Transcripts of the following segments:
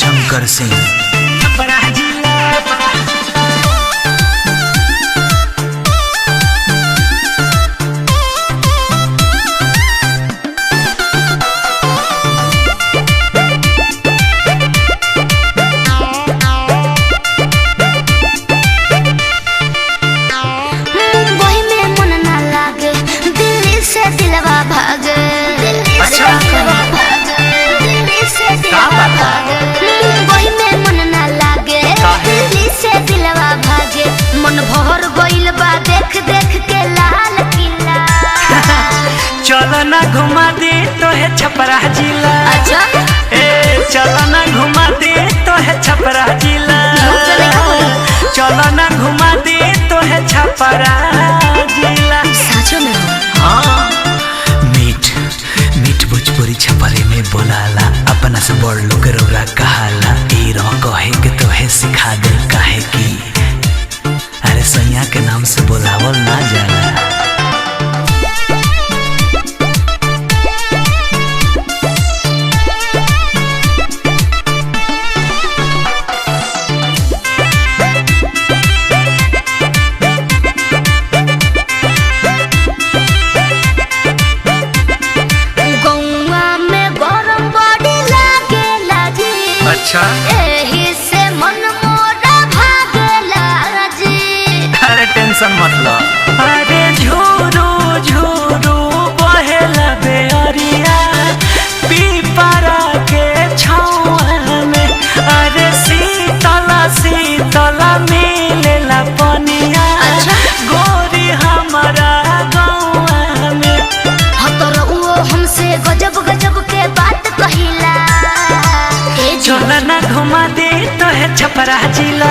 शंकर सिंह। चलो ना घुमा दे तो है छपरा जिला। अच्छा चलो ना घुमा दे तो है छपरा जिला। चलो ना घुमा दे तो है छपरा जिला। सच में हाँ मीठ मीठ भोजपुरी छपरे में बोलाला, अपना से बड़ लोग रौरा कहाला। ई रो कहे के तो है सिखा दे, काहे की अरे सैया के नाम से बोलावल ना जाला। अच्छा एही से मन मोरा भागेला जी। अरे टेंशन मत लो। अरे झूरू झूरू बहेला बेअरिया पीपरा के छाँव में। अरे शीतला शीतला मिलेला पनिया। अच्छा? गोरी हमारा गाँव में। हतर वो हमसे गजब गजब के बात कहिला। चलो ना घुमा दे तो है छपरा जिला।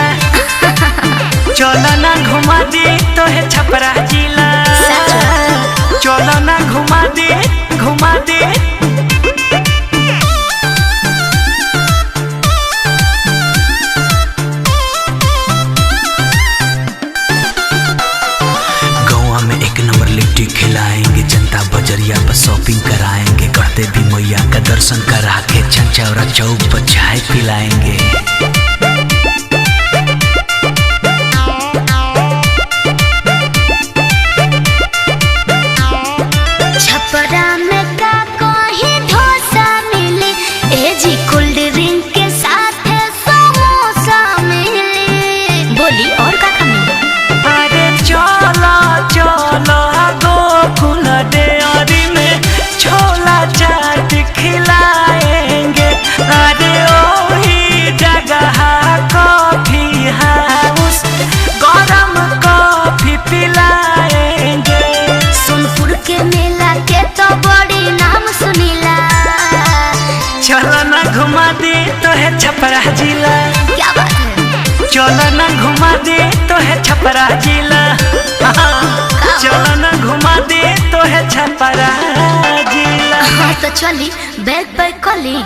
चलो ना घुमा दे तो है छपरा जिला। चलो ना घुमा दे घुमा दे। गोवा में एक नंबर लिट्टी खिलाएंगे, जनता बजरिया पर शॉपिंग कराएंगे, करते भी मैया का दर्शन करा के चंचौरा चौक पर चाय पिलाएंगे। छपरा में का कोई ढोसा मिली, ए जी कोल्ड ड्रिंक के साथ समोसा मिली। बोली और का मिली? अरे चलो चलो गोकुल डेयरी में छोला चाट खिलाएंगे। अरे ओही जगह कॉफी हाउस गरम कॉफी पिलाएंगे। सोनपुर के मेला के तो बड़ी नाम सुनीला। चलो ना घुमा दे तो है छपरा जिला। क्या बात है? चलो ना घुमा दे तो है छपरा जिला। चलो ना घुमा दे तो है छपरा जिला। हाँ तो चली बैग पैक कर ली।